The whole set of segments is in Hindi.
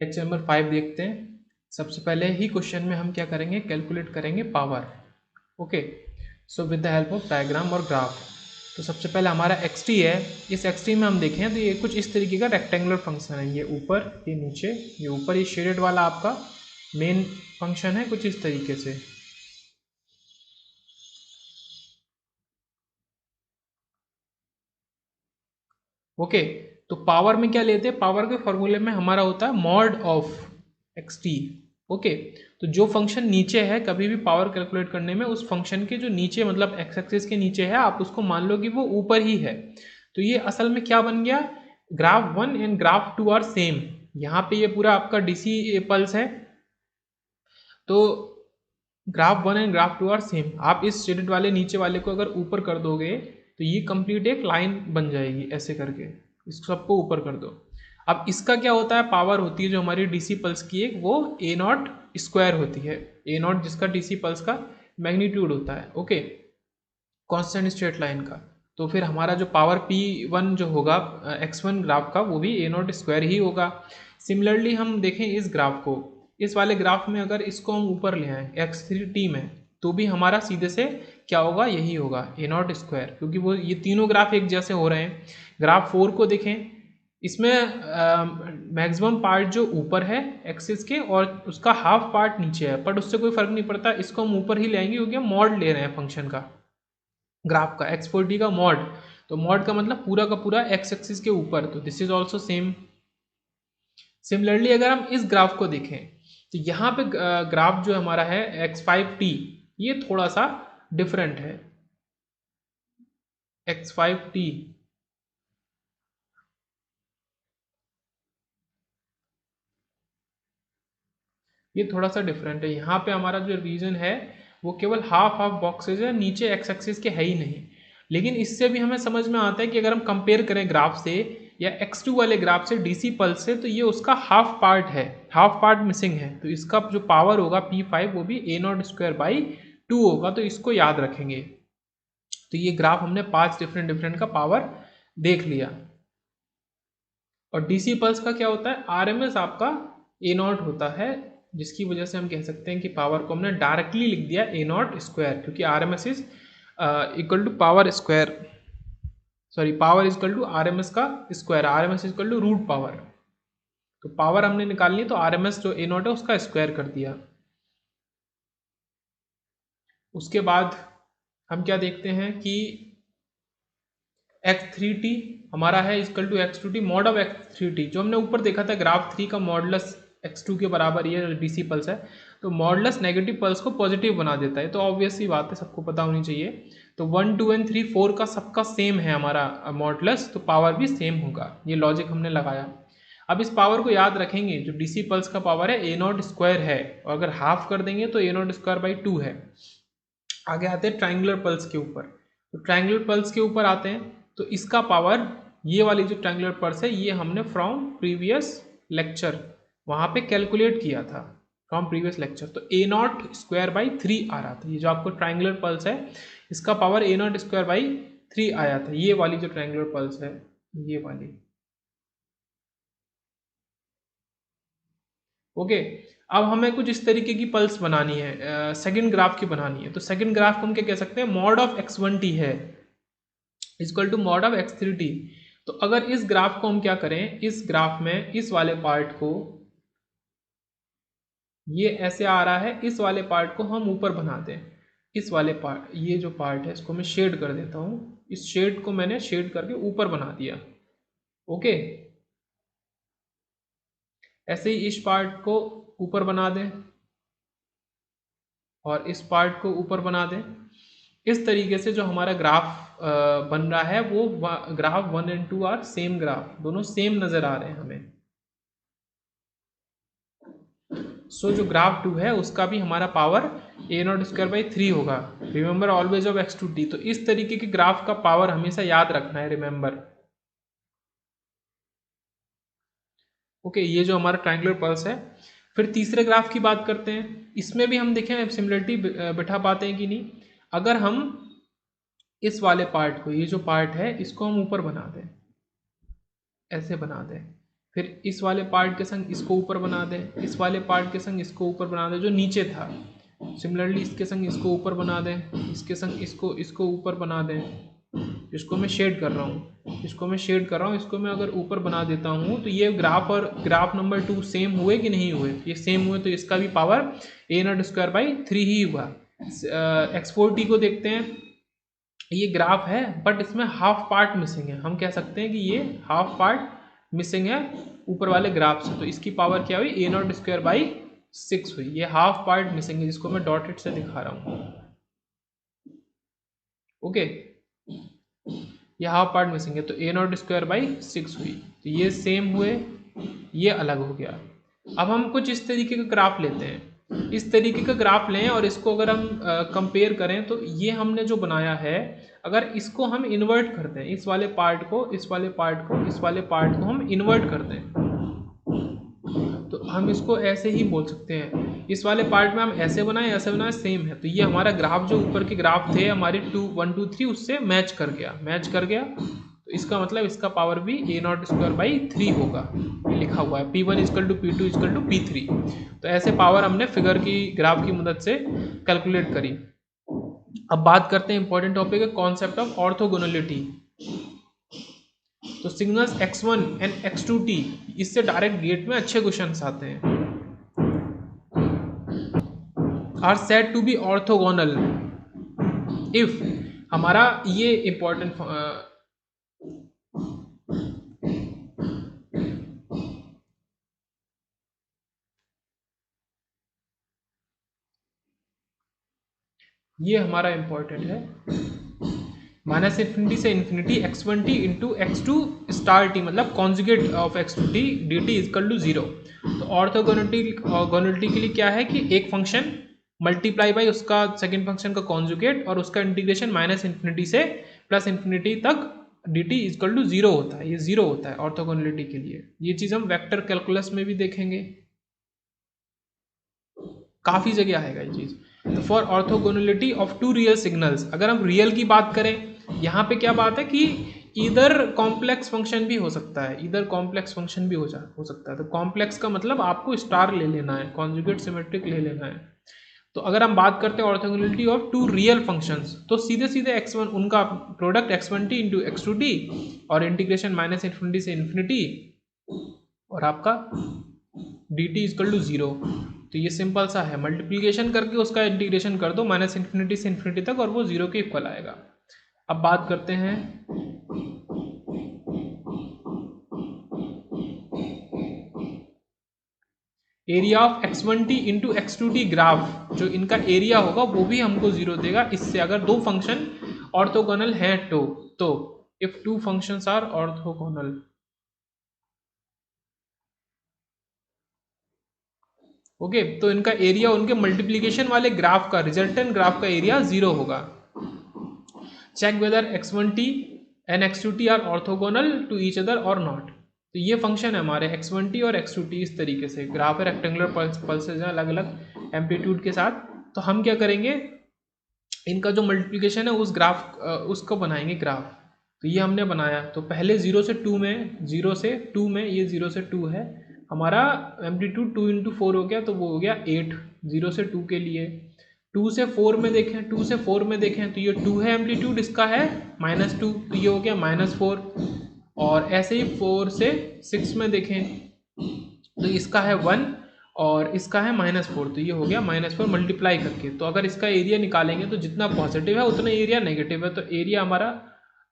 लेक्चर नंबर 5 देखते हैं। सबसे पहले ही क्वेश्चन में हम क्या करेंगे, कैलकुलेट करेंगे power. Okay, so with the help of diagram और ग्राफ। तो सबसे पहले हमारा xt है। इस xt में हम देखें तो ये कुछ इस तरीके का रेक्टेंगुलर फंक्शन है। ये ऊपर, ये नीचे, ये ऊपर, ये शेडेड वाला आपका मेन फंक्शन है कुछ इस तरीके से। ओके, तो पावर में क्या लेते हैं, पावर के फॉर्मूले में हमारा होता है मॉड ऑफ xt। ओके, तो जो फंक्शन नीचे है, कभी भी पावर कैलकुलेट करने में उस फंक्शन के जो नीचे, मतलब एक्स एक्सिस के नीचे है, आप उसको मान लो कि वो ऊपर ही है। तो ये असल में क्या बन गया, graph 1 and graph 2 are same. यहाँ पे ये पूरा आपका डीसी पल्स है, तो graph 1 and graph 2 are same. आप इस शेडेड वाले नीचे वाले को अगर ऊपर कर दोगे तो ये कंप्लीट एक लाइन बन जाएगी ऐसे करके, इस सबको ऊपर कर दो। अब इसका क्या होता है, पावर होती है जो हमारी डीसी पल्स की एक, वो ए नॉट स्क्वायर होती है। ए नॉट जिसका डीसी पल्स का मैग्नीट्यूड होता है। ओके, कांस्टेंट स्ट्रेट लाइन का। तो फिर हमारा जो पावर P1 जो होगा x1 ग्राफ का, वो भी ए नॉट स्क्वायर ही होगा। सिमिलरली हम देखें इस ग्राफ को, इस वाले ग्राफ में अगर इसको हम ऊपर ले आए x3t में, तो भी हमारा सीधे से क्या होगा, यही होगा ए नॉट स्क्वायर, क्योंकि वो ये तीनों ग्राफ एक जैसे हो रहे हैं। ग्राफ 4 को देखें, इसमें मैक्सिमम पार्ट जो ऊपर है एक्सिस के और उसका हाफ पार्ट नीचे है, बट उससे कोई फर्क नहीं पड़ता, इसको हम ऊपर ही लेंगे क्योंकि हम मॉड ले रहे हैं फंक्शन का, ग्राफ का x4t का मॉड। तो मॉड का मतलब पूरा का पूरा एक्स एक्सिस के ऊपर, तो this is also same. Similarly अगर हम इस ग्राफ को देखें तो यहाँ पे ग्राफ जो हमारा है x5t, ये थोड़ा सा डिफरेंट है। x5t ये थोड़ा सा डिफरेंट है। यहाँ पे हमारा जो रीजन है वो केवल हाफ हाफ बॉक्सेज है, नीचे एक्स एक्सिस के है ही नहीं। लेकिन इससे भी हमें समझ में आता है कि अगर हम कंपेयर करें ग्राफ से या x2 वाले ग्राफ से डीसी पल्स से, तो ये उसका हाफ पार्ट है, हाफ पार्ट मिसिंग है। तो इसका जो पावर होगा P5 वो भी ए नॉट स्क्वायर बाई 2 होगा, तो इसको याद रखेंगे। तो ये ग्राफ हमने 5 डिफरेंट डिफरेंट का पावर देख लिया। और डीसी पल्स का क्या होता है, आरएमएस आपका ए नॉट होता है, जिसकी वजह से हम कह सकते हैं कि पावर को हमने डायरेक्टली लिख दिया ए नॉट स्क्वायर, क्योंकि RMS is equal to power square, sorry power is equal to RMS का स्क्वायर, RMS is equal to root power. तो पावर हमने निकालनी है तो आरएमएस जो ए नॉट है उसका स्क्वायर कर दिया। उसके बाद हम क्या देखते हैं कि x3t हमारा है equal to x2t mod of x3t। जो हमने ऊपर देखा था ग्राफ 3 का मॉडुलस x2 के बराबर, ये डीसी पल्स है, तो मॉडुलस नेगेटिव पल्स को पॉजिटिव बना देता है। तो ऑब्वियस सी बात है, सबको पता होनी चाहिए। तो 1 2 एंड 3 4 का सबका सेम है हमारा मॉडुलस, तो पावर भी सेम होगा। ये लॉजिक हमने लगाया। अब इस पावर को याद रखेंगे, जो डीसी पल्स का पावर है ए नॉट स्क्वायर है, और अगर हाफ कर देंगे तो ए नॉट स्क्वायर बाई 2 है। आगे आते हैं ट्राइंगुलर पल्स के ऊपर। तो ट्राइंगुलर पल्स के ऊपर आते हैं, तो इसका पावर, ये वाली जो ट्राइंगुलर पल्स है, ये हमने फ्रॉम प्रीवियस लेक्चर वहाँ पे कैलकुलेट किया था, फ्रॉम प्रीवियस लेक्चर। तो ए नॉट स्क्वायर बाई 3 आ रहा था। ये जो आपको ट्राइंगुलर पल्स है, इसका power A naught square by 3 आया था। ये वाली जो ट्राइंगुलर पल्स है, ये वाली। ओके, अब हमें कुछ इस तरीके की पल्स बनानी है, सेकंड ग्राफ की बनानी है। तो सेकंड ग्राफ को हम क्या कह सकते हैं, मॉड ऑफ x1t है equal to mod of x3t। तो अगर इस ग्राफ को हम क्या करें, इस ग्राफ में इस वाले पार्ट को, ये ऐसे आ रहा है, इस वाले पार्ट को हम ऊपर बना दें। इस वाले पार्ट, ये जो पार्ट है इसको मैं शेड कर देता हूँ, इस शेड को मैंने शेड करके ऊपर बना दिया। ओके, ऐसे ही इस पार्ट को ऊपर बना दें और इस पार्ट को ऊपर बना दें। इस तरीके से जो हमारा ग्राफ बन रहा है, वो graph 1 and 2 are same graph, दोनों सेम नजर आ रहे हैं हमें। सो जो ग्राफ 2 है उसका भी हमारा power A naught square by 3 होगा। Remember always of x2t। तो इस तरीके के ग्राफ का पावर हमेशा याद रखना है, रिमेंबर। ओके, ये जो हमारा ट्रायंगुलर पल्स है। फिर तीसरे ग्राफ की बात करते हैं। इसमें भी हम देखें सिमिलरिटी बिठा पाते हैं कि नहीं। अगर हम इस वाले पार्ट को, ये जो पार्ट है, इसको हम ऊपर बना दें, ऐसे बना दें, फिर इस वाले पार्ट के संग इसको ऊपर बना दें, इस वाले पार्ट के संग इसको ऊपर बना दें जो नीचे था। सिमिलरली इसके संग इसको ऊपर बना दें, इसके संग इसको ऊपर बना दें। इसको मैं शेड कर रहा हूँ, इसको मैं अगर ऊपर बना देता हूँ तो ये ग्राफ और ग्राफ नंबर 2 सेम हुए कि नहीं हुए? ये सेम हुए, तो इसका भी पावर a0²/3 ही हुआ। x4t को देखते हैं, ये ग्राफ है बट इसमें हाफ पार्ट मिसिंग है। हम कह सकते हैं कि ये हाफ पार्ट मिसिंग है ऊपर वाले ग्राफ से, तो इसकी पावर क्या हुई? a0²/6 हुई। ये हाफ पार्ट मिसिंग है जिसको मैं डॉटेड से दिखा रहा हूँ। ओके, ये हाफ पार्ट मिसिंग है तो a0²/6 हुई। तो ये सेम हुए, ये अलग हो गया। अब हम कुछ इस तरीके का ग्राफ लेते हैं, इस तरीके का ग्राफ लें और इसको अगर हम कंपेयर करें तो ये हमने जो बनाया है, अगर इसको हम इन्वर्ट कर दें, इस वाले पार्ट को, इस वाले पार्ट को, इस वाले पार्ट को हम इन्वर्ट कर दें, तो हम इसको ऐसे ही बोल सकते हैं। इस वाले पार्ट में हम ऐसे बनाए सेम है, तो ये हमारा ग्राफ जो ऊपर के ग्राफ थे हमारे 1 2 3 उससे मैच कर गया। तो इसका मतलब इसका पावर भी a0²/3 होगा। ये लिखा हुआ है P1 = P2 = P3। तो ऐसे पावर हमने फिगर की ग्राफ की मदद से कैलकुलेट करी। अब बात करते हैं इंपॉर्टेंट टॉपिक है कॉन्सेप्ट ऑफ ऑर्थोगोनलिटी। तो सिग्नल्स x1 एंड x2t, इससे डायरेक्ट गेट में अच्छे क्वेश्चंस आते हैं। Are said to be orthogonal if, हमारा ये इंपॉर्टेंट ये हमारा इंपॉर्टेंट है। -∞ से इन्फिनिटी x1t इंटू x2*t, मतलब कॉन्जुगेट ऑफ x2t dt = 0। तो ऑर्थोगोनलिटी के लिए क्या है कि एक फंक्शन मल्टीप्लाई बाई उसका सेकंड फंक्शन का कॉन्जुगेट और उसका इंटीग्रेशन -∞ से +∞ तक dt = 0 होता है। ये 0 होता है ऑर्थोगोनलिटी के लिए। ये चीज़ हम वेक्टर कैलकुलस में भी देखेंगे, काफ़ी जगह आएगा ये चीज़। तो for orthogonality of 2 real signals, अगर हम रियल की बात करें, यहाँ पे क्या बात है कि इधर कॉम्प्लेक्स फंक्शन भी हो सकता है, हो सकता है। तो कॉम्प्लेक्स का मतलब आपको स्टार ले लेना है, कॉन्जुगेट सिमेट्रिक ले लेना है। तो अगर हम बात करते हैं ऑर्थोगोनलिटी ऑफ 2 रियल फंक्शंस, तो सीधे x1 उनका प्रोडक्ट x1t इंटू x2t और इंटीग्रेशन -∞ से इन्फिनिटी और आपका dt = 0। तो ये सिंपल सा है, मल्टीप्लिकेशन करके उसका इंटीग्रेशन कर दो -∞ से इन्फिनिटी तक और वो 0 के इक्वल आएगा। अब बात करते हैं area of x1t into x2t graph, जो इनका एरिया होगा वो भी हमको 0 देगा इससे, अगर दो फंक्शन ऑर्थोगोनल हैं तो if 2 functions are orthogonal. Okay, तो इनका एरिया उनके मल्टीप्लिकेशन वाले ग्राफ का, रिजल्टेंट ग्राफ का एरिया 0 होगा। Check whether x1t and x2t are orthogonal to each other और नॉट। तो ये फंक्शन है हमारे x1t और x2t, इस तरीके से ग्राफ है, रेक्टेंगुलर पल्सेज हैं अलग अलग एम्पलीट्यूड के साथ। तो हम क्या करेंगे, इनका जो मल्टीप्लिकेशन है उस ग्राफ उसको बनाएंगे ग्राफ। तो ये हमने बनाया, तो पहले 0 से 2 में, 0 से 2 में, ये 0 से 2 है हमारा एम्पलीट्यूड 2 × 4 हो गया, तो वो हो गया 8 0 से 2 के लिए। 2 से 4 में देखें, 2 से 4 में देखें तो ये 2 है एम्पलीट्यूड, इसका है -2, तो ये हो गया -4। और ऐसे ही 4 से 6 में देखें तो इसका है 1 और इसका है -4, तो ये हो गया -4 मल्टीप्लाई करके। तो अगर इसका एरिया निकालेंगे तो जितना पॉजिटिव है उतना एरिया नेगेटिव है, तो एरिया हमारा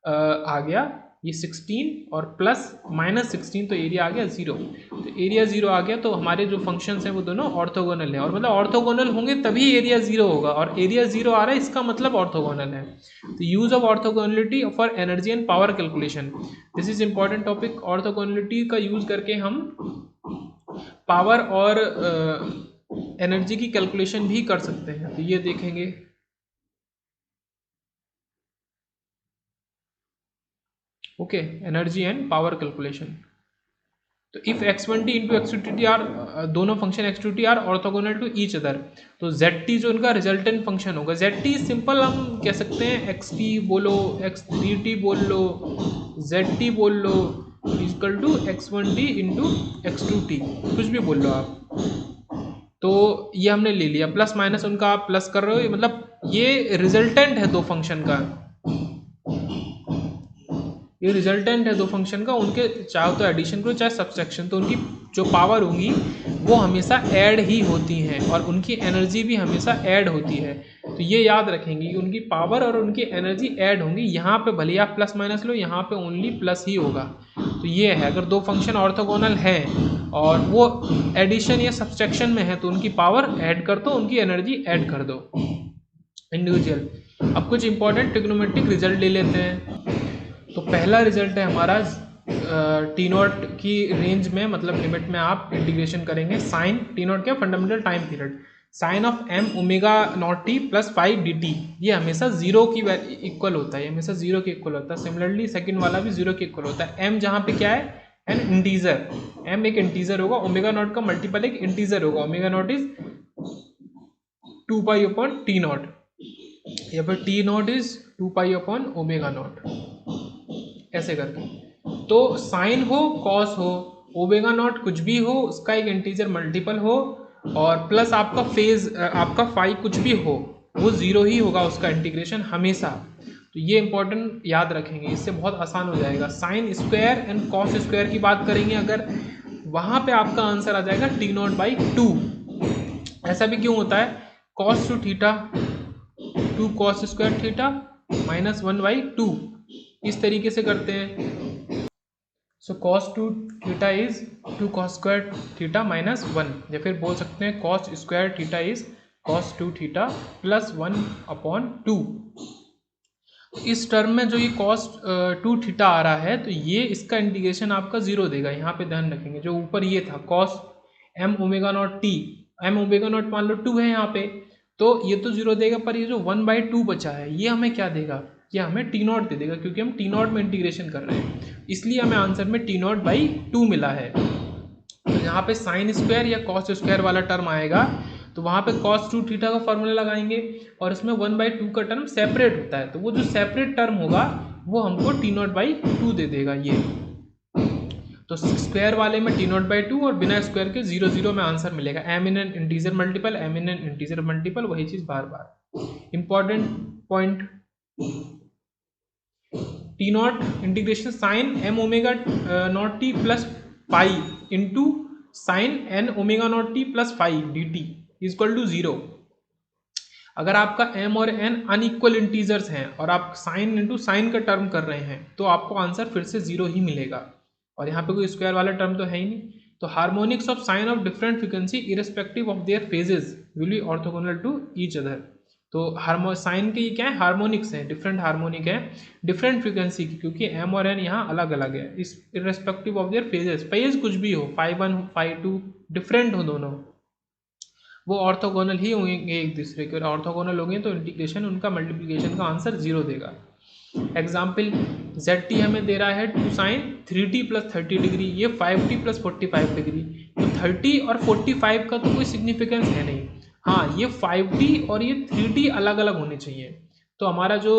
आ गया ये 16 और प्लस -16, तो एरिया आ गया 0। तो एरिया 0 आ गया, तो हमारे जो फंक्शंस हैं वो दोनों ऑर्थोगोनल है, और मतलब ऑर्थोगोनल होंगे तभी एरिया 0 होगा, और एरिया 0 आ रहा है इसका मतलब ऑर्थोगोनल है। तो use of orthogonality for energy and power calculation, this is important topic. Orthogonality का यूज करके हम पावर और एनर्जी की कैलकुलेशन भी कर सकते हैं, तो ये देखेंगे। Okay, energy and power calculation. तो if x1t into x2t are, दोनों function x2t are orthogonal to each other, तो zt जो इनका रिजल्टेंट फंक्शन होगा, zt सिंपल हम कह सकते हैं xt बोलो, x3t बोल लो, zt बोल लो, equal to x1t into x2t, कुछ भी बोल लो आप। तो ये हमने ले लिया, प्लस माइनस उनका आप प्लस कर रहे हो, मतलब ये रिजल्टेंट है दो फंक्शन का, ये रिजल्टेंट है दो फंक्शन का, उनके चाहे तो एडिशन करो चाहे सब्सट्रैक्शन, तो उनकी जो पावर होंगी वो हमेशा ऐड ही होती हैं और उनकी एनर्जी भी हमेशा ऐड होती है। तो ये याद रखेंगे कि उनकी पावर और उनकी एनर्जी ऐड होंगी। यहाँ पे भले आप प्लस माइनस लो, यहाँ पे ओनली प्लस ही होगा। तो ये है, अगर दो फंक्शन ऑर्थोगोनल हैं और वो एडिशन या सब्सट्रैक्शन में है तो उनकी पावर ऐड कर दो, उनकी एनर्जी ऐड कर दो इंडिविजुअल। अब कुछ इंपॉर्टेंट ट्रिग्नोमेट्रिक रिजल्ट ले लेते हैं। तो पहला रिजल्ट है हमारा टी नॉट की रेंज में, मतलब लिमिट में आप इंटीग्रेशन करेंगे साइन टी नॉट क्या fundamental time period, sine of m omega naught T plus 5 d t, ये हमेशा जीरो की इक्वल होता है, ये हमेशा जीरो के इक्वल होता है। सिमिलरली सेकंड वाला भी जीरो के इक्वल होता है। एम जहाँ पे क्या है, एन इंटीजर, एम एक इंटीजर होगा, ओमेगा नॉट का मल्टीपल एक इंटीजर होगा, omega naught is 2 pi upon T not, या फिर T not is 2 pi upon omega naught, ऐसे करके। तो साइन हो कॉस हो ओमेगा नॉट कुछ भी हो, उसका एक इंटीजर मल्टीपल हो, और प्लस आपका फेज आपका फाई कुछ भी हो, वो जीरो ही होगा उसका इंटीग्रेशन हमेशा। तो ये इंपॉर्टेंट याद रखेंगे, इससे बहुत आसान हो जाएगा। Sine square and cos square की बात करेंगे अगर, वहाँ पे आपका आंसर आ जाएगा टी नॉट बाई 2। ऐसा भी क्यों होता है, cos two theta 2 cos square theta minus 1/2, इस तरीके से करते हैं। So cos two theta is 2 cos square theta minus 1, या फिर बोल सकते हैं cos square theta is cos 2 theta plus 1/2। इस टर्म में जो ये कॉस 2 थीटा आ रहा है, तो ये इसका इंटीग्रेशन आपका जीरो देगा। यहाँ पे ध्यान रखेंगे, जो ऊपर ये था cos m omega naught t, m omega naught मान लो 2 है यहाँ पे, तो ये तो जीरो देगा, पर ये जो 1/2 बचा है ये हमें क्या देगा, ये हमें टी नॉट दे देगा, क्योंकि हम टी नॉट में इंटीग्रेशन कर रहे हैं, इसलिए हमें आंसर में टी नॉट बाई 2 मिला है। तो यहाँ पे साइन स्क्वायर या कॉस स्क्वायर वाला टर्म आएगा, तो वहाँ पे cos 2 थीटा का फॉर्मूला लगाएंगे, और इसमें 1/2 का टर्म सेपरेट होता है, तो वो जो सेपरेट टर्म होगा वो हमको टी नॉट बाई 2 दे देगा ये। तो स्क्वायर वाले में टी नॉट बाई 2 और बिना स्क्वायर के 0 0 में आंसर मिलेगा। M in n integer multiple, m in n integer multiple, वही चीज़ बार बार। Important point, T naught integration sine m omega naught T plus pi into sine n omega naught T plus 5 d T equal to 0। अगर आपका m और n अनइक्वल इंटीजर्स हैं और आप साइन इंटू साइन का टर्म कर रहे हैं, तो आपको आंसर फिर से 0 ही मिलेगा, और यहाँ पे कोई स्क्वायर वाला टर्म तो है ही नहीं। तो harmonics of sine of different frequency irrespective of their phases will be orthogonal to each other. तो साइन के ये क्या है, हार्मोनिक्स हैं, डिफरेंट हार्मोनिक है डिफरेंट फ्रीक्वेंसी की, क्योंकि m और n यहाँ अलग अलग है, इस irrespective of their phases, phase कुछ भी हो, φ1 हो φ2 डिफरेंट हो दोनों, वो ऑर्थोगोनल ही होंगे एक दूसरे के, और ऑर्थोगोनल होंगे तो इंटीग्रेशन उनका मल्टीप्लिकेशन का आंसर 0 देगा। एग्जाम्पल ZT हमें दे रहा है 2 साइन 3t प्लस 30 डिग्री, ये 5t प्लस 45 डिग्री। तो 30 और 45 का तो कोई सिग्निफिकेंस है नहीं, हाँ ये 5t और ये 3t अलग अलग होने चाहिए। तो हमारा जो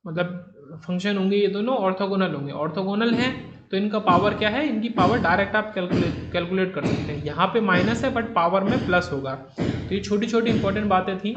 मतलब फंक्शन होंगे ये दोनों ऑर्थोगोनल होंगे, ऑर्थोगोनल हैं तो इनका पावर क्या है, इनकी पावर डायरेक्ट आप कैलकुलेट कर सकते हैं। यहाँ पे माइनस है बट पावर में प्लस होगा। तो ये छोटी छोटी इंपॉर्टेंट बातें थी।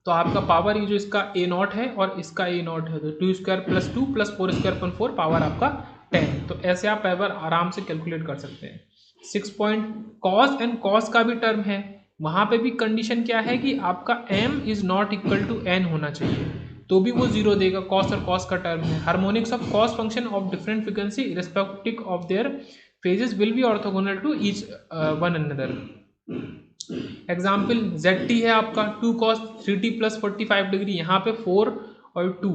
तो आपका पावर ये जो इसका a नॉट है और इसका a नॉट है, तो 2 square plus 2 plus 4 square upon 4 power आपका 10। तो ऐसे आप पावर आराम से कैलकुलेट कर सकते हैं। 6 पॉइंट कॉस एंड कॉस का भी टर्म है, वहाँ पे भी कंडीशन क्या है कि आपका m is not equal to n होना चाहिए, तो भी वो 0 देगा। कॉस और कॉस का टर्म है। Harmonics of cos function of different frequency respective of their phases will be orthogonal to each one another. Example ZT है आपका 2 cos 3t प्लस 45 डिग्री, यहाँ पे 4 और 2,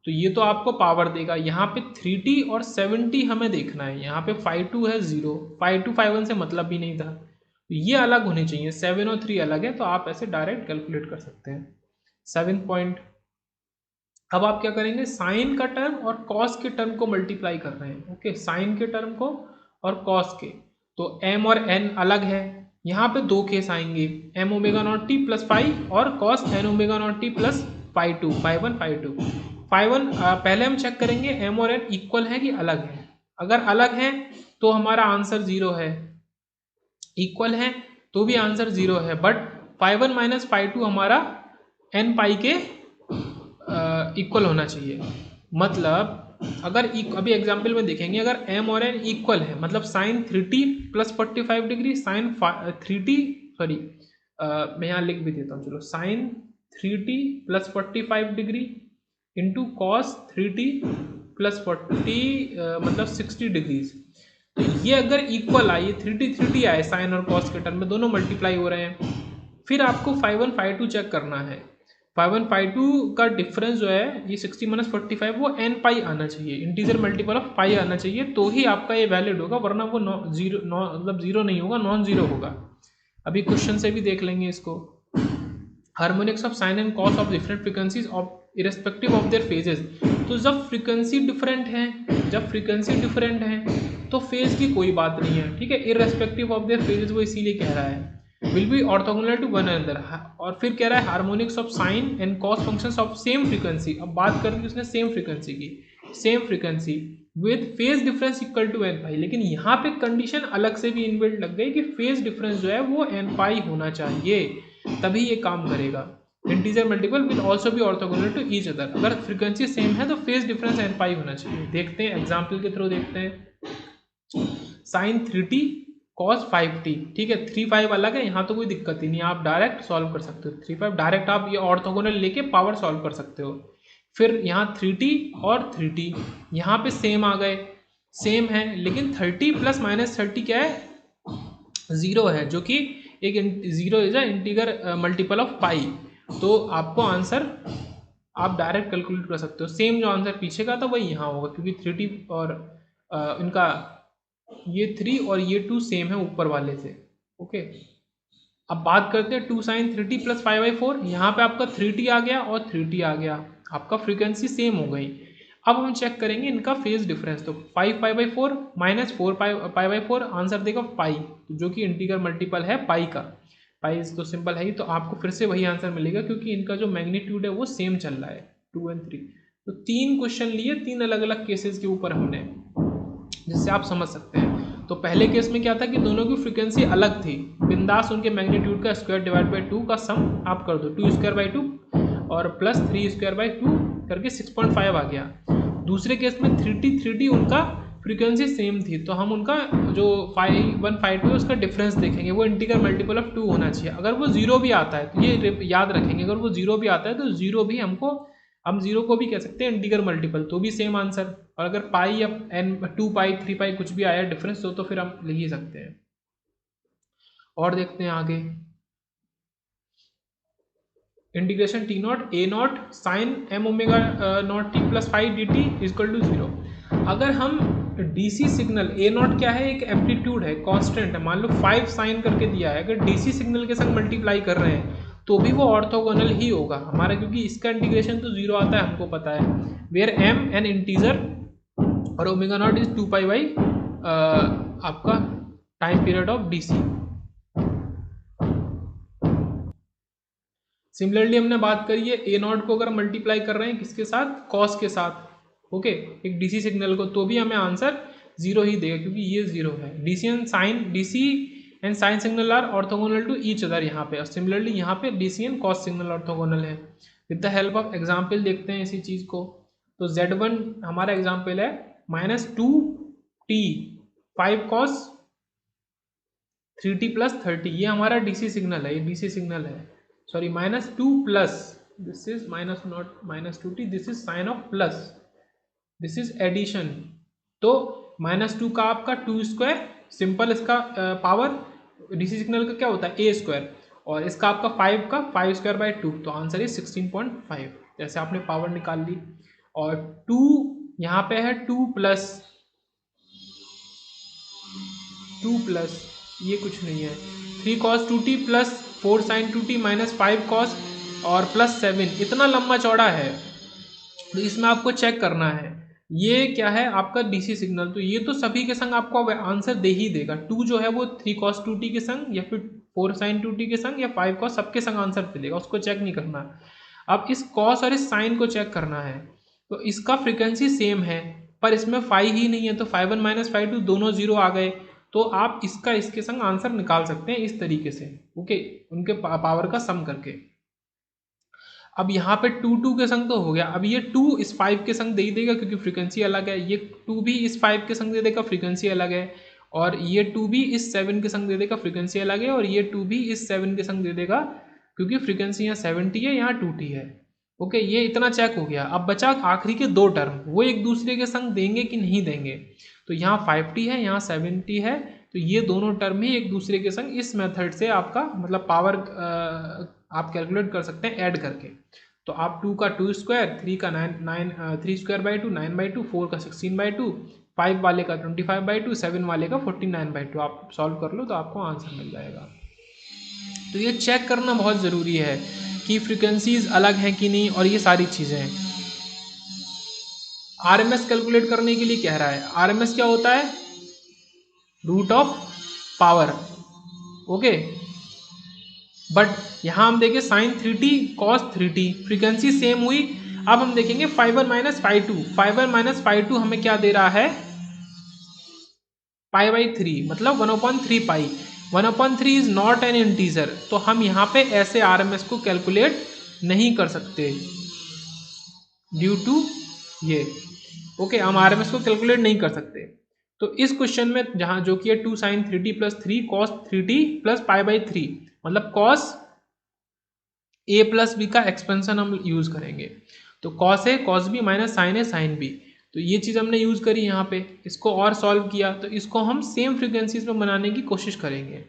तो ये तो आपको पावर देगा। यहाँ पे 3t और 7t हमें देखना है, यहाँ पे 5 है 0, 5 5 से मतलब भी नहीं था, तो ये अलग होने चाहिए, 7 और 3 अलग है, तो आप ऐसे डायरेक्ट कैलकुलेट कर सकते हैं। 7 पॉइंट, अब आप क्या करेंगे, साइन का टर्म और कॉस के टर्म को मल्टीप्लाई कर रहे हैं। ओके, साइन के टर्म को और कॉस के, तो m और n अलग है, यहाँ पे 2 केस आएंगे, m omega naught T plus 5 और cos n omega naught T plus 5 2 5 1 5 2। फाइवन पहले हम चेक करेंगे एम और एन इक्वल है कि अलग है। अगर अलग है तो हमारा आंसर 0 है, इक्वल है तो भी आंसर 0 है। बट फाइवन माइनस फाइव टू हमारा एन पाई के इक्वल होना चाहिए। मतलब अगर अभी एग्जाम्पल में देखेंगे, अगर एम और एन इक्वल है मतलब sine 3t plus 45 degree, sine 3t sorry मैं यहाँ लिख भी देता हूँ, चलो sine 3t plus 45 degree into cos 3t plus 40 मतलब 60 डिग्रीज। तो ये अगर इक्वल आए, 3t आए साइन और कॉस के टर्म में, दोनों मल्टीप्लाई हो रहे हैं। फिर आपको 5 1 5 2 चेक करना है। 5 1 5 2 का डिफरेंस जो है ये 60 माइनस 45 वो एन पाई आना चाहिए, इंटीजर मल्टीपल ऑफ पाई आना चाहिए, तो ही आपका ये वैलिड होगा, वरना वो मतलब जीरो नहीं होगा, नॉन जीरो होगा। अभी क्वेश्चन से भी देख लेंगे इसको। Harmonics of sine and cos of different frequencies of irrespective of their phases. तो जब फ्रीक्वेंसी डिफरेंट है तो फेज की कोई बात नहीं है, ठीक है, इरेस्पेक्टिव ऑफ देयर फेजेस वो इसीलिए कह रहा है will be orthogonal to one another. और फिर कह रहा है harmonics of sine and cos functions of same frequency. अब बात करेंगे उसने सेम फ्रीक्वेंसी की, same frequency with phase difference equal to n pi. लेकिन यहाँ पे कंडीशन अलग से भी इनबिल्ट लग गई कि फेज डिफरेंस जो है वो एन पाई होना चाहिए, तभी ये काम करेगा। Integer multiple will also be orthogonal to each other. अगर फ्रीक्वेंसी सेम है तो फेज डिफरेंस एन पाई होना चाहिए। देखते हैं एग्जाम्पल के थ्रू देखते हैं। साइन 3t कॉस 5t, ठीक है, 3 5 अलग है, यहाँ तो कोई दिक्कत ही नहीं, आप डायरेक्ट सॉल्व कर सकते हो। 3 5 डायरेक्ट आप ये ऑर्थोगोनल लेके पावर सॉल्व कर सकते हो। फिर यहाँ 3t और 3t यहाँ पे सेम आ गए, सेम है, लेकिन 30 प्लस माइनस 30 क्या है, 0 है, जो कि एक 0 is a integer multiple of pi. तो आपको आंसर आप डायरेक्ट कैलकुलेट कर सकते हो। सेम जो आंसर पीछे का था वही यहाँ होगा, क्योंकि 3t और इनका ये 3 और ये 2 सेम है ऊपर वाले से। ओके, अब बात करते हैं 2 साइन 3t प्लस 5/4। यहाँ पे आपका 3t आ गया और 3t आ गया, आपका फ्रीक्वेंसी सेम हो गई। अब हम चेक करेंगे इनका फेज डिफरेंस। तो 5 पाई/4 माइनस 4 पाई/4 आंसर देगा पाई, जो कि इंटीग्रल मल्टीपल है पाई का। पाई तो सिंपल है ही, तो आपको फिर से वही आंसर मिलेगा, क्योंकि इनका जो मैग्नीट्यूड है वो सेम चल रहा है, 2 और 3। तो 3 क्वेश्चन लिए 3 अलग अलग केसेस के ऊपर हमने, जिससे आप समझ सकते हैं। तो पहले केस में क्या था कि दोनों की फ्रीक्वेंसी अलग थी, बिंदास उनके मैग्नीट्यूड का स्क्वायर डिवाइड बाई 2 का सम आप कर दो, 2 स्क्वायर बाई 2 और प्लस 3 स्क्वायर बाई 2 करके 6.5 आ गया। दूसरे केस में 3t उनका फ्रीक्वेंसी सेम थी, तो हम उनका जो 5 1 5 2 है उसका डिफरेंस देखेंगे, वो इंटीग्रल मल्टीपल ऑफ 2 होना चाहिए। अगर वो 0 भी आता है तो ये याद रखेंगे, अगर वो 0 भी आता है तो 0 भी हम 0 को भी कह सकते हैं इंटीग्रल मल्टीपल, तो भी सेम आंसर। और अगर पाई या एन 2 पाई 3 पाई कुछ भी आया डिफरेंस तो फिर हम लिख ही सकते हैं। और देखते हैं आगे, integration t naught a naught sine m omega naught T plus 5 d t is equal to 0। अगर हम डीसी सिग्नल ए नॉट क्या है, एक एम्पलीट्यूड है, कांस्टेंट है, मान लो 5 साइन करके दिया है, अगर डीसी सिग्नल के संग मल्टीप्लाई कर रहे हैं तो भी वो ऑर्थोगोनल ही होगा हमारा, क्योंकि इसका इंटीग्रेशन तो 0 आता है, हमको पता है। वेयर एम एन इंटीजर और omega naught is 2 pi by आपका time period of DC. Similarly हमने बात करी है ए नॉट को अगर मल्टीप्लाई कर रहे हैं किसके साथ, कॉस के साथ, ओके, एक डीसी सिग्नल को, तो भी हमें आंसर 0 ही देगा, क्योंकि ये 0 है। DC and sine signal are orthogonal to each other यहाँ पे, और सिमिलरली यहाँ पे DC and cos signal orthogonal है। With the help of example देखते हैं इसी चीज़ को। तो Z1 हमारा एग्जाम्पल है -2t 5 cos 3t प्लस 30, ये हमारा डीसी सिग्नल है, ये डीसी सिग्नल है, sorry -2 plus this is minus not -2t, this is sign of plus, this is addition. तो -2 का आपका 2 स्क्वायर, सिंपल इसका पावर डीसी सिग्नल का क्या होता है a स्क्वायर, और इसका आपका 5 का 5 स्क्वायर बाई 2, तो आंसर इज 16.5। जैसे आपने पावर निकाल ली। और 2 यहाँ पे है 2 प्लस ये कुछ नहीं है, 3 cos 2t plus 4 sin 2t minus 5 cos और प्लस 7, इतना लंबा चौड़ा है, तो इसमें आपको चेक करना है ये क्या है आपका डीसी सिग्नल। तो ये तो सभी के संग आपको आंसर दे ही देगा। 2 जो है वो 3 cos 2t के संग, या फिर 4 sin 2t के संग, या 5 cos, सबके संग आंसर दे देगा, उसको चेक नहीं करना। अब इस cos और इस sin को चेक करना है। तो इसका फ्रीक्वेंसी सेम है, पर इसमें फाई ही नहीं है, तो phi one minus phi two दोनों जीरो आ गए। तो आप इसका इसके संग आंसर निकाल सकते हैं इस तरीके से, ओके, उनके पावर का सम करके। अब यहाँ पे टू टू के संग तो हो गया, अब ये टू इस फाइव के संग दे ही देगा क्योंकि फ्रीक्वेंसी अलग है, ये टू भी इस फाइव के संग दे देगा, फ्रीक्वेंसी अलग है, और ये टू भी इस सेवन के संग दे देगा, फ्रीक्वेंसी अलग है, और ये टू भी इस सेवन के संग दे देगा क्योंकि फ्रीक्वेंसी यहाँ 70 है, यहाँ 2T है। ओके, ये इतना चेक हो गया। अब बचा आखिरी के दो टर्म, वो एक दूसरे के संग देंगे कि नहीं देंगे। तो यहाँ 5T है, यहाँ 70 है, तो ये दोनों टर्म ही एक दूसरे के संग इस मेथड से आपका मतलब पावर आप कैलकुलेट कर सकते हैं ऐड करके। तो आप 2 का 2 स्क्वायर, 3 का 3 स्क्वायर बाई 2 9/2, 4 का 16/2, 5 वाले का 25/2, 7 वाले का 49/2। आप सॉल्व कर लो तो आपको आंसर मिल जाएगा। तो ये चेक करना बहुत ज़रूरी है कि फ्रीक्वेंसीज अलग हैं कि नहीं, और ये सारी चीज़ें। आरएमएस कैलकुलेट करने के लिए कह रहा है, आरएमएस क्या होता है? Root of power, okay. But यहाँ हम देखें sign 3T cos 3T, frequency same हुई। अब हम देखेंगे 5/1 माइनस 5/2, 5/1 माइनस 5/2 हमें क्या दे रहा है? π/3 मतलब 1/3 पाई। 1/3 इज नॉट एन इंटीजर, तो हम यहाँ पे ऐसे आरएमएस को कैलकुलेट नहीं कर सकते ड्यू टू ये, ओके, हम आरएमएस को कैलकुलेट नहीं कर सकते। तो इस क्वेश्चन में जहाँ जो कि है 2 sin 3T plus 3 cos 3T plus π/3, मतलब cos a प्लस बी का एक्सपेंशन हम यूज करेंगे। तो cos a cos b minus sine a sine b, तो ये चीज़ हमने यूज करी यहाँ पे, इसको और सॉल्व किया, तो इसको हम सेम फ्रीक्वेंसीज में बनाने की कोशिश करेंगे।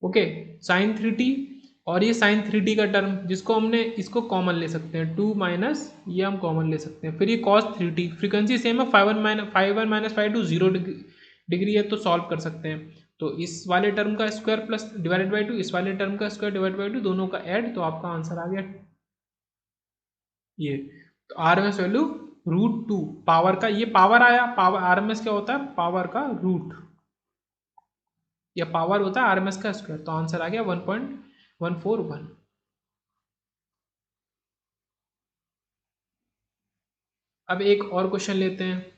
ओके, साइन 3T और ये साइन 3T का टर्म जिसको हमने इसको कॉमन ले सकते हैं, 2 माइनस ये हम कॉमन ले सकते हैं, फिर ये cos 3T, फ्रीक्वेंसी सेम है, 5/1 माइनस 5/2 0 डिग्री है, तो सॉल्व कर सकते हैं। तो इस वाले टर्म का स्क्वायर प्लस डिवाइडेड बाई 2, इस वाले टर्म का स्क्वायर डिवाइड बाई 2, दोनों का ऐड, तो आपका आंसर आ गया ये। तो आरएमएस वैल्यू √2 पावर का, ये पावर आया, पावर आरएमएस क्या होता है? पावर का रूट, या पावर होता है आरएमएस का स्क्वायर, तो आंसर आ गया 1.141। अब एक और क्वेश्चन लेते हैं,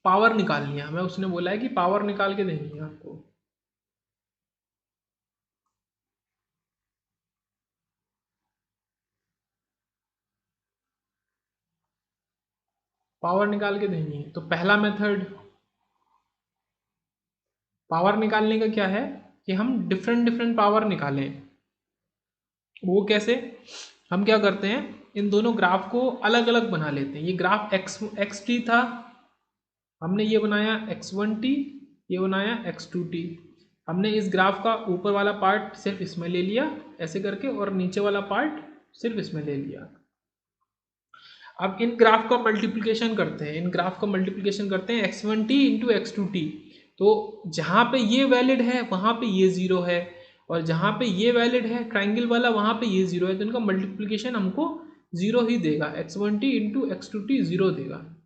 पावर निकालनी है हमें, उसने बोला है कि पावर निकाल के देनी है आपको। पावर निकाल के देनी है, तो पहला मेथड पावर निकालने का क्या है कि हम डिफरेंट डिफरेंट पावर निकालें। वो कैसे? हम क्या करते हैं, इन दोनों ग्राफ को अलग अलग बना लेते हैं। ये ग्राफ x3 था, हमने ये बनाया x1t, ये बनाया x2t। हमने इस ग्राफ का ऊपर वाला पार्ट सिर्फ इसमें ले लिया ऐसे करके, और नीचे वाला पार्ट सिर्फ इसमें ले लिया। अब इन ग्राफ का मल्टीप्लिकेशन करते हैं, इन ग्राफ का मल्टीप्लिकेशन करते हैं x1t इंटू x2t। तो जहाँ पे ये वैलिड है वहाँ पे ये ज़ीरो है, और जहाँ पे ये वैलिड है ट्राइंगल वाला वहाँ पे ये ज़ीरो है, तो इनका मल्टीप्लिकेशन हमको ज़ीरो ही देगा, x1t इंटू x2t ज़ीरो देगा,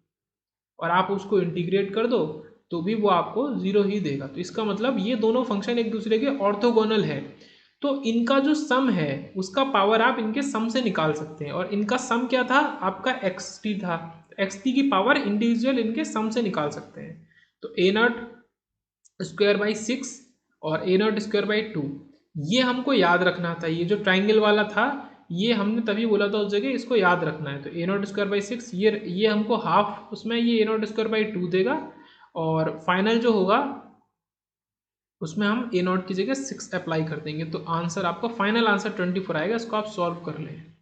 और आप उसको इंटीग्रेट कर दो तो भी वो आपको ज़ीरो ही देगा। तो इसका मतलब ये दोनों फंक्शन एक दूसरे के ऑर्थोगोनल है, तो इनका जो सम है उसका पावर आप इनके सम से निकाल सकते हैं, और इनका सम क्या था? आपका xt था, xt की पावर इंडिविजुअल इनके सम से निकाल सकते हैं। तो a0²/6 और a0²/2, ये हमको याद रखना था। ये जो ट्राइंगल वाला था ये हमने तभी बोला था उस जगह इसको याद रखना है। तो a0²/6 ये हमको हाफ उसमें ये a0²/2 देगा, और फाइनल जो होगा उसमें हम a0 की जगह 6 अप्लाई कर देंगे, तो आंसर आपका फाइनल आंसर 24 आएगा। इसको आप सॉल्व कर लें।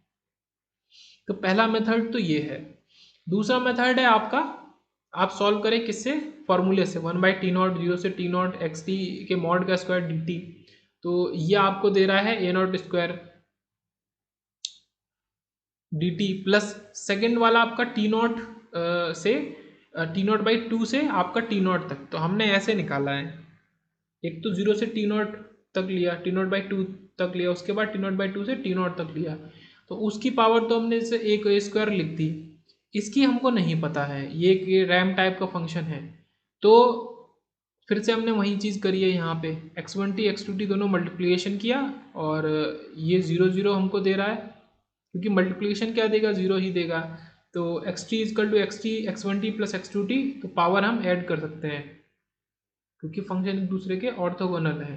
तो पहला मेथड तो ये है। दूसरा मेथड है आपका, आप सॉल्व करें किससे? फॉर्मूले से, 1/T0 0 से T0 xt के मॉड का स्क्वायर dt। तो ये आपको दे रहा है a0² dt प्लस सेकेंड वाला आपका T0 से T0/2 से आपका T0 तक। तो हमने ऐसे निकाला है, एक तो 0 से T0 तक लिया, T0/2 तक लिया, उसके बाद T0/2 से T0 तक लिया। तो उसकी पावर तो हमने इसे एक स्क्वायर लिख दी, इसकी हमको नहीं पता है, ये रैम टाइप का फंक्शन है। तो फिर से हमने वही चीज़ करी है, यहाँ पे x1t x2t दोनों मल्टीप्लिकेशन किया, और ये 0 0 हमको दे रहा है, क्योंकि मल्टीप्लिकेशन क्या देगा, 0 ही देगा। तो x t is equal to x t x one t plus x two t, तो पावर हम ऐड कर सकते हैं क्योंकि फंक्शन एक दूसरे के ऑर्थोगोनल है।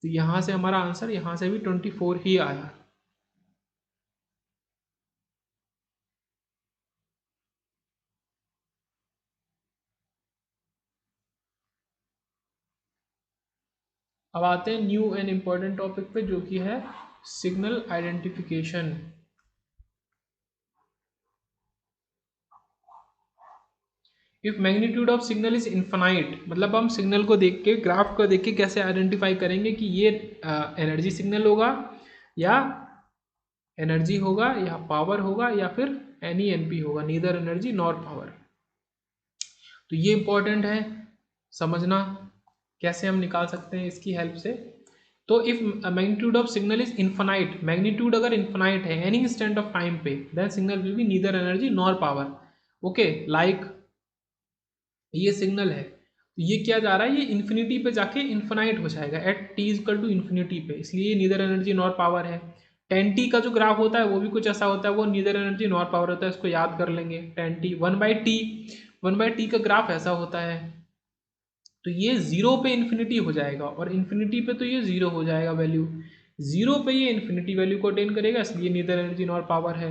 तो यहाँ से हमारा आंसर यहाँ से भी 24 ही आया। अब आते हैं न्यू एंड इम्पोर्टेंट टॉपिक पे, जो कि है signal identification. If magnitude of signal is infinite, मतलब हम सिग्नल को देख के, ग्राफ को देख के कैसे आइडेंटिफाई करेंगे कि ये एनर्जी सिग्नल होगा या एनर्जी होगा या पावर होगा या फिर एनी एन पी होगा, नीदर एनर्जी नॉर पावर। तो ये इंपॉर्टेंट है समझना, कैसे हम निकाल सकते हैं इसकी हेल्प से। तो if magnitude of signal is infinite, magnitude अगर इन्फानाइट है एनी इंस्टेंट ऑफ टाइम पे, then signal will be neither energy nor power. Okay, like ये सिग्नल है, तो ये क्या जा रहा है, ये इन्फिनिटी पे जाके इन्फिनाइट हो जाएगा at t is equal to infinity पे, इसलिए ये नीदर एनर्जी नॉर पावर है। 10t का जो ग्राफ होता है वो भी कुछ ऐसा होता है, वो नीदर एनर्जी नॉर पावर होता है, इसको याद कर लेंगे। 10t 1/t, 1/t का ग्राफ ऐसा होता है। तो ये 0 पे इन्फिनिटी हो जाएगा और इन्फिनिटी पे तो ये 0 हो जाएगा वैल्यू, 0 पे ये इन्फिनिटी वैल्यू को अटेन करेगा, इसलिए नीदर एनर्जी नॉर पावर है।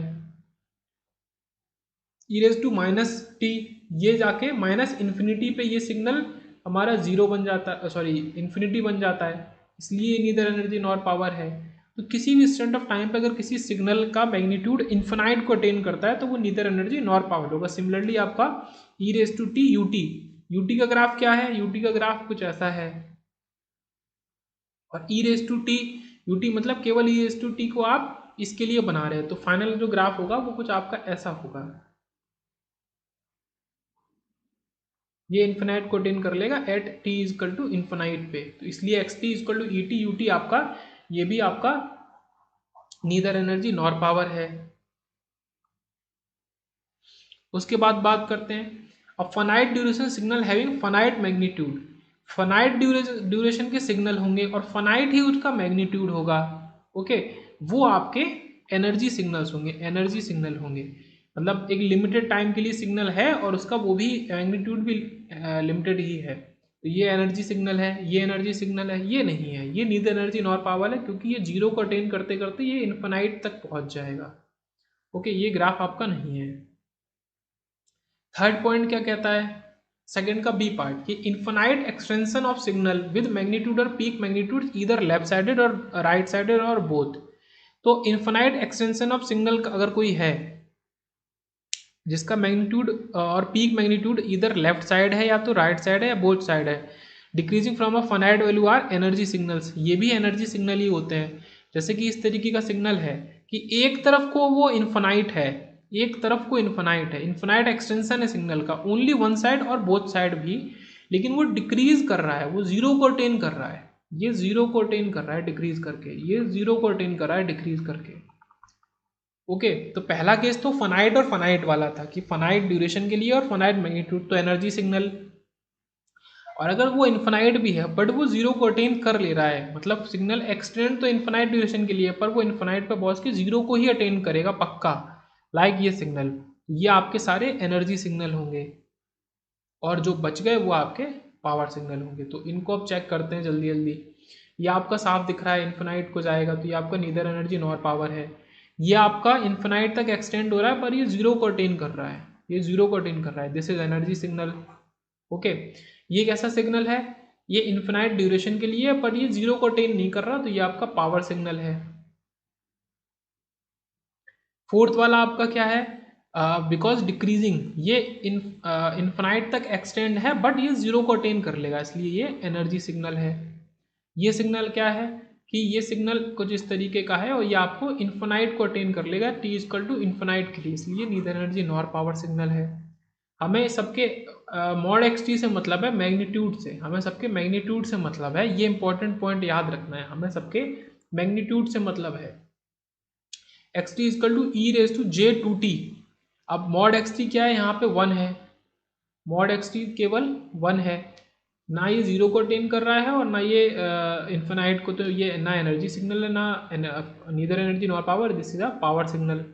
E raise to minus T, ये जाके माइनस इन्फिनिटी पे ये सिग्नल हमारा 0 बन जाता है, सॉरी इन्फिनिटी बन जाता है, इसलिए नीदर एनर्जी नॉर पावर है। तो किसी भी इंस्टेंट ऑफ टाइम पे अगर किसी सिग्नल का मैग्नीट्यूड इन्फिनाइट को अटेन करता है तो वो नीदर एनर्जी नॉर पावर होगा। सिमिलरली आपका e raise to T you T, UT का ग्राफ क्या है, यूटी का ग्राफ कुछ ऐसा है, और e raise to T UT मतलब केवल ई रेज टू टी को आप इसके लिए बना रहे हैं, तो फाइनल जो ग्राफ होगा वो कुछ आपका ऐसा होगा, ये इन्फिनाइट को अटेन कर लेगा at t is equal to infinite पे, तो इसलिए x t is equal to e t you t आपका, ये भी आपका नीदर एनर्जी नॉर पावर है। उसके बाद बात करते हैं a finite duration signal having finite magnitude, finite duration के सिग्नल होंगे और फाइनाइट ही उसका मैग्नीट्यूड होगा। ओके, वो आपके एनर्जी सिग्नल्स होंगे, एनर्जी सिग्नल होंगे, मतलब एक लिमिटेड टाइम के लिए सिग्नल है और उसका वो भी मैग्नीट्यूड भी लिमिटेड ही है। तो ये एनर्जी सिग्नल है, ये एनर्जी सिग्नल है, ये नहीं है, ये नीदर एनर्जी नॉर पावर है, क्योंकि ये 0 को अटेन करते करते ये इन्फिनाइट तक पहुंच जाएगा। ओके, ये ग्राफ आपका नहीं है। थर्ड पॉइंट क्या कहता है, सेकंड का बी पार्ट, कि infinite extension of signal with magnitude और peak magnitude either left sided और राइट साइडेड और बोथ। तो इन्फिनाइट एक्सटेंशन ऑफ सिग्नल अगर कोई है जिसका मैग्नीट्यूड और पीक मैग्नीट्यूड इधर लेफ्ट साइड है या तो राइट साइड है या बोथ साइड है, decreasing from a finite value are energy signals, ये भी एनर्जी सिग्नल ही होते हैं। जैसे कि इस तरीके का सिग्नल है कि एक तरफ को वो इन्फिनाइट है, एक तरफ को इन्फिनाइट है, इन्फिनाइट एक्सटेंशन है सिग्नल का, ओनली वन साइड और बोथ साइड भी, लेकिन वो डिक्रीज कर रहा है, वो 0 को अटेन कर रहा है, ये 0 को अटेन कर रहा है डिक्रीज करके, ये 0 को अटेन कर रहा है डिक्रीज करके। ओके, तो पहला केस तो फनाइट और फनाइट वाला था कि फनाइट ड्यूरेशन के लिए और फनाइट मैग्नीट्यूड, तो एनर्जी सिग्नल। और अगर वो इन्फिनाइट भी है बट वो 0 को अटेन कर ले रहा है, मतलब सिग्नल एक्सटेंड तो इन्फिनाइट ड्यूरेशन के लिए पर वो इन्फिनाइट पे पहुंच के 0 को ही अटेन करेगा पक्का, लाइक ये सिग्नल, ये आपके सारे एनर्जी सिग्नल होंगे और जो बच गए वो आपके पावर सिग्नल होंगे। तो इनको अब चेक करते हैं जल्दी जल्दी। ये आपका साफ दिख रहा है इन्फिनाइट को जाएगा, तो ये आपका नीदर एनर्जी नॉर पावर है। ये आपका इन्फिनाइट तक एक्सटेंड हो रहा है पर ये 0 को अटेन कर रहा है, ये 0 को अटेन कर रहा है, this is energy signal. Okay, ये कैसा सिग्नल है, ये इन्फिनाइट ड्यूरेशन के लिए पर ये 0 को अटेन नहीं कर रहा, तो ये आपका पावर सिग्नल है। फोर्थ वाला आपका क्या है, बिकॉज डिक्रीजिंग, ये इन्फिनाइट तक एक्सटेंड है बट ये 0 को अटेन कर लेगा, इसलिए ये एनर्जी सिग्नल है। ये सिग्नल क्या है कि ये सिग्नल कुछ इस तरीके का है और ये आपको इन्फिनाइट को अटेन कर लेगा टी इजकल टू इन्फिनाइट के लिए, इसलिए neither energy nor power signal है। हमें सबके मॉड एक्स टी से मतलब है मैग्नीट्यूड से, हमें सबके मैग्नीट्यूड से मतलब है, ये इंपॉर्टेंट पॉइंट याद रखना है, हमें सबके मैग्नीट्यूड से मतलब है। X t is equal to e raise to j two t, अब मॉड एक्स टी क्या है, यहाँ पे 1 है, मॉड एक्स टी केवल 1 है, ना ये जीरो को अटेन कर रहा है और ना ये इन्फिनाइट को, तो ये ना एनर्जी सिग्नल है, ना neither energy nor power, this is a power signal.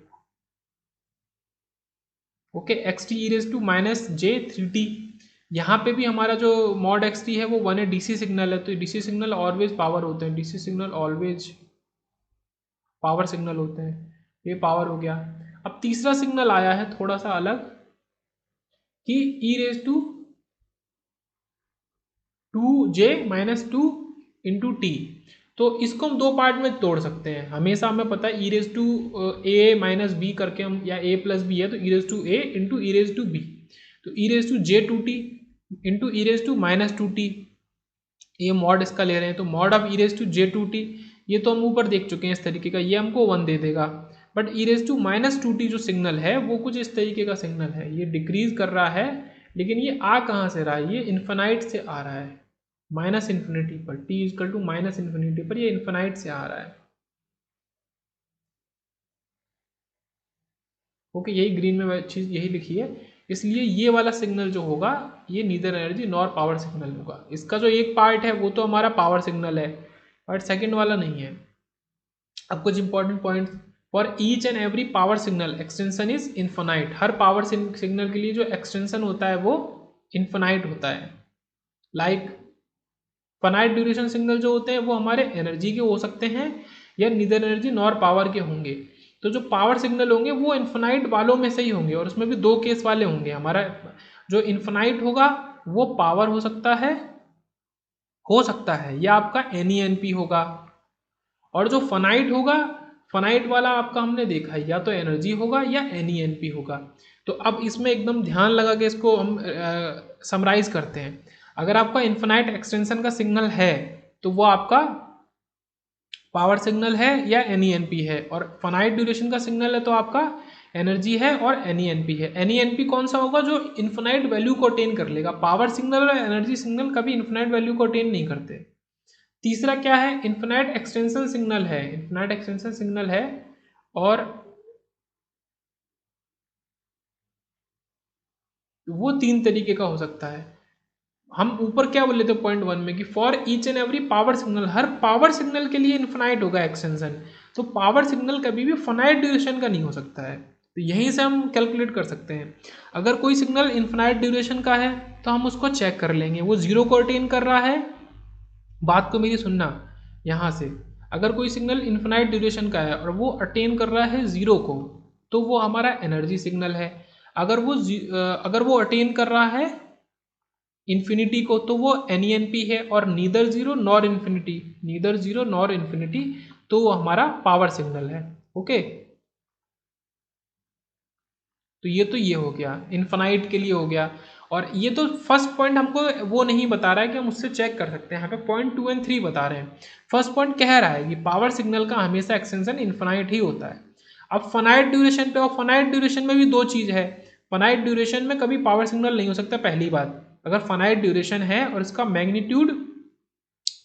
Okay, x t e raise to minus j three t, यहाँ पे भी हमारा जो मॉड एक्स टी है वो वन है, डीसी सिग्नल है, तो डीसी सिग्नल ऑलवेज पावर होते हैं, DC signal always power signal होते हैं, ये पावर हो गया। अब तीसरा सिग्नल आया है थोड़ा सा अलग, कि e raise to two j minus two into T, तो इसको हम दो पार्ट में तोड़ सकते हैं। हमेशा हमें पता है e raise to a minus b करके हम, या ए प्लस बी है तो e raise to a into e raise to b, तो e raise to j two T into e raise to minus two T, ये मॉड इसका ले रहे हैं, तो mod of e raise to j two T, ये तो हम ऊपर देख चुके हैं इस तरीके का, ये हमको वन दे देगा। But e raise to minus two t जो सिग्नल है वो कुछ इस तरीके का सिग्नल है, ये डिक्रीज कर रहा है, लेकिन ये आ कहाँ से रहा है, ये इन्फिनाइट से आ रहा है, माइनस इन्फिनिटी पर, t is equal to minus infinity पर, ये इन्फिनाइट से आ रहा है। ओके, यही ग्रीन में चीज़ यही लिखी है, इसलिए ये वाला सिग्नल जो होगा ये neither energy nor power signal होगा। इसका जो एक पार्ट है वो तो हमारा पावर सिग्नल है, बट सेकंड वाला नहीं है। अब कुछ important point, for each and every power signal extension is infinite, her power signal के लिए जो एक्सटेंशन होता है वो इन्फिनाइट होता है। लाइक फाइनाइट ड्यूरेशन सिग्नल जो होते हैं वो हमारे एनर्जी के हो सकते हैं या नीदर एनर्जी नॉर पावर के होंगे, तो जो पावर सिग्नल होंगे वो इन्फिनाइट वालों में से ही होंगे, और उसमें भी दो केस वाले होंगे। हमारा जो इन्फिनाइट होगा वो पावर हो सकता है या आपका NENP होगा, और जो फाइनाइट होगा, फाइनाइट वाला आपका हमने देखा है या तो एनर्जी होगा या NENP होगा। तो अब इसमें एकदम ध्यान लगा के इसको हम समराइज करते हैं। अगर आपका इन्फिनाइट एक्सटेंशन का सिग्नल है तो वो आपका पावर सिग्नल है या NENP है, और फाइनाइट ड्यूरेशन का सिग्नल है तो आपका एनर्जी है और NENP है। NENP कौन सा होगा, जो इन्फिनाइट वैल्यू को अटेन कर लेगा। पावर सिग्नल और एनर्जी सिग्नल कभी इन्फिनाइट वैल्यू को अटेन नहीं करते। तीसरा क्या है, इन्फिनाइट एक्सटेंशन सिग्नल है, इन्फिनाइट एक्सटेंशन सिग्नल है, और वो तीन तरीके का हो सकता है। हम ऊपर क्या बोले थे पॉइंट वन में, कि for each and every power signal, her power signal के लिए इन्फिनाइट होगा एक्सटेंशन, तो पावर सिग्नल कभी भी फाइनाइट ड्यूरेशन का नहीं हो सकता है। तो यहीं से हम कैलकुलेट कर सकते हैं। अगर कोई सिग्नल इन्फिनाइट ड्यूरेशन का है तो हम उसको चेक कर लेंगे, वो जीरो को अटेन कर रहा है, बात को मेरी सुनना यहाँ से, अगर कोई सिग्नल इन्फिनाइट ड्यूरेशन का है और वो अटेन कर रहा है जीरो को, तो वो हमारा एनर्जी सिग्नल है। अगर वो अटेन कर रहा है इन्फिनिटी को तो वो NENP है, और नीदर जीरो नॉर इन्फिनिटी तो वो हमारा पावर सिग्नल है। ओके, तो ये हो गया इन्फिनाइट के लिए हो गया। और ये तो फर्स्ट पॉइंट हमको वो नहीं बता रहा है कि हम उससे चेक कर सकते हैं, यहाँ पे पॉइंट 2 और 3 बता रहे हैं। फर्स्ट पॉइंट कह रहा है कि पावर सिग्नल का हमेशा एक्सटेंशन इन्फिनाइट ही होता है। अब फाइनाइट ड्यूरेशन पे, और फाइनाइट ड्यूरेशन में भी दो चीज़ है। फाइनाइट ड्यूरेशन में कभी पावर सिग्नल नहीं हो सकता, पहली बात। अगर फाइनाइट ड्यूरेशन है और इसका मैग्नीट्यूड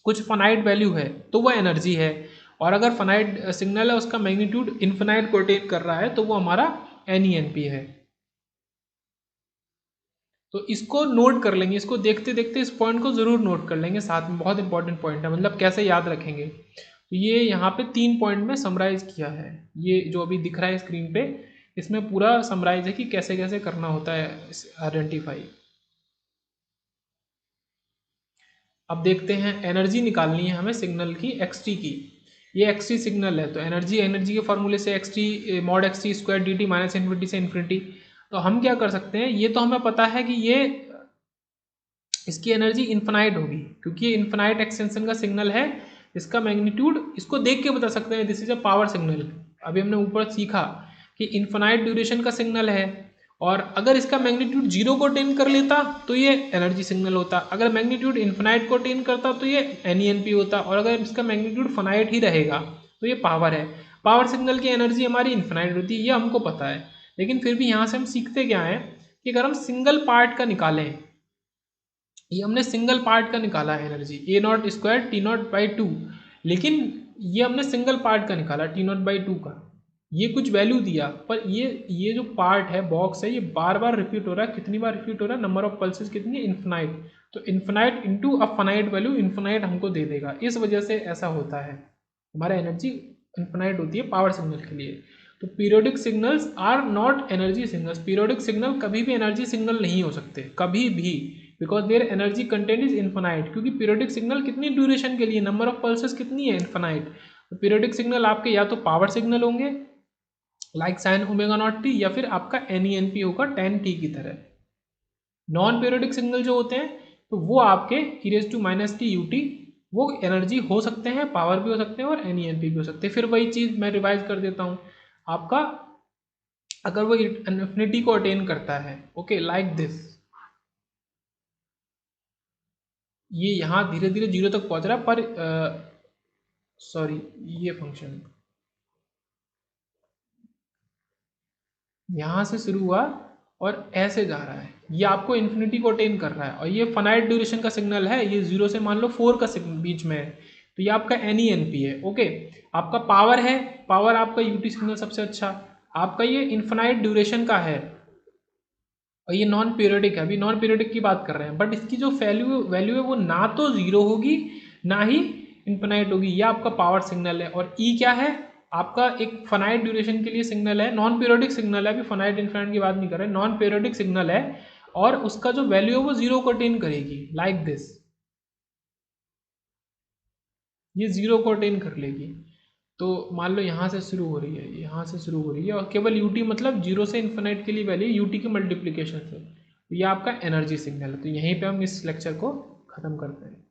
कुछ फाइनाइट वैल्यू है तो वो एनर्जी है, और अगर फाइनाइट सिग्नल है उसका मैग्नीट्यूड इन्फिनाइट को अटेन कर रहा है तो वो हमारा NENP है। तो इसको नोट कर लेंगे, इसको देखते देखते इस पॉइंट को जरूर नोट कर लेंगे साथ में, बहुत इंपॉर्टेंट पॉइंट है, मतलब कैसे याद रखेंगे। तो ये यहाँ पे 3 पॉइंट में समराइज किया है, ये जो अभी दिख रहा है स्क्रीन पे, इसमें पूरा समराइज है कि कैसे कैसे करना होता है आइडेंटिफाई। अब देखते हैं, एनर्जी निकालनी है हमें सिग्नल की XT की। ये XT सिग्नल है तो एनर्जी के फॉर्मूले से XT mod XT square dt minus infinity से इन्फिनिटी। तो हम क्या कर सकते हैं, ये तो हमें पता है कि ये इसकी एनर्जी इन्फिनाइट होगी, क्योंकि ये इन्फिनाइट एक्सटेंशन का सिग्नल है। इसका मैग्नीट्यूड इसको देख के बता सकते हैं, this is a power signal. अभी हमने ऊपर सीखा कि इन्फिनाइट ड्यूरेशन का सिग्नल है, और अगर इसका मैग्नीट्यूड जीरो को अटेन कर लेता तो ये एनर्जी सिग्नल होता, अगर मैग्नीट्यूड इन्फिनाइट को अटेन करता तो ये NENP होता, और अगर इसका मैग्नीट्यूड फाइनाइट ही रहेगा तो ये पावर है। पावर सिग्नल की एनर्जी हमारी इन्फिनाइट होती है, ये हमको पता है। लेकिन फिर भी यहाँ से हम सीखते क्या है कि अगर हम सिंगल पार्ट का निकालें, ये हमने सिंगल पार्ट का निकाला है एनर्जी A0 स्क्वायर T0/2, लेकिन ये हमने सिंगल पार्ट का निकाला T0/2 का, ये कुछ वैल्यू दिया, पर ये जो पार्ट है, बॉक्स है, ये बार बार रिपीट हो रहा है। कितनी बार रिपीट हो रहा है? नंबर ऑफ पल्सेस कितनी है? इन्फिनाइट। तो infinite into a finite value, infinite हमको दे देगा। इस वजह से ऐसा होता है, हमारा एनर्जी इन्फिनाइट होती है पावर सिग्नल के लिए। तो periodic signals are not energy signals. Periodic signal कभी भी एनर्जी सिग्नल नहीं हो सकते, कभी भी, because their energy content is infinite. क्योंकि पीरियोडिक सिग्नल कितनी ड्यूरेशन के लिए, नंबर ऑफ पल्सेस कितनी है? इन्फिनाइट। तो पीरियोडिक सिग्नल आपके या तो पावर सिग्नल होंगे like sine omega naught T, या फिर आपका NENP होगा tan t की तरह। नॉन पीरियोडिक सिग्नल जो होते हैं तो वो आपके e⁻t ut वो एनर्जी हो सकते हैं, पावर भी हो सकते हैं और NENP भी हो सकते हैं। फिर वही चीज़ मैं रिवाइज कर देता हूँ आपका, अगर वो इन्फिनिटी को अटेन करता है, ओके, लाइक दिस, ये यहाँ धीरे धीरे जीरो तक पहुँच रहा है, पर सॉरी, ये फंक्शन यहाँ से शुरू हुआ और ऐसे जा रहा है, ये आपको इन्फिनिटी को अटेन कर रहा है, और ये फाइनाइट ड्यूरेशन का सिग्नल है, ये 0 से मान लो 4 का बीच में है, तो ये आपका NENP है। ओके, आपका पावर है, पावर आपका UT सिग्नल सबसे अच्छा, आपका ये इन्फिनाइट ड्यूरेशन का है, और ये नॉन पीरियोडिक है। अभी नॉन पीरियोडिक की बात कर रहे हैं, बट इसकी जो वैल्यू है वो ना तो 0 होगी ना ही इन्फिनाइट होगी। ये आपका पावर सिग्नल है। और E क्या है? आपका एक फाइनाइट ड्यूरेशन के लिए सिग्नल है, नॉन पीरियोडिक सिग्नल है, अभी फाइनाइट इन्फिनाइट की बात नहीं कर रहे, नॉन पीरियोडिक सिग्नल है, और उसका जो वैल्यू है वो 0 को अटेन करेगी, लाइक दिस, ये 0 को अटेन कर लेगी। तो मान लो यहाँ से शुरू हो रही है, यहाँ से शुरू हो रही है, और केवल UT मतलब 0 से इन्फिनाइट के लिए वैल्यू UT के मल्टीप्लीकेशन से, तो ये आपका एनर्जी सिग्नल है। तो यहीं पे हम इस लेक्चर को ख़त्म करते हैं।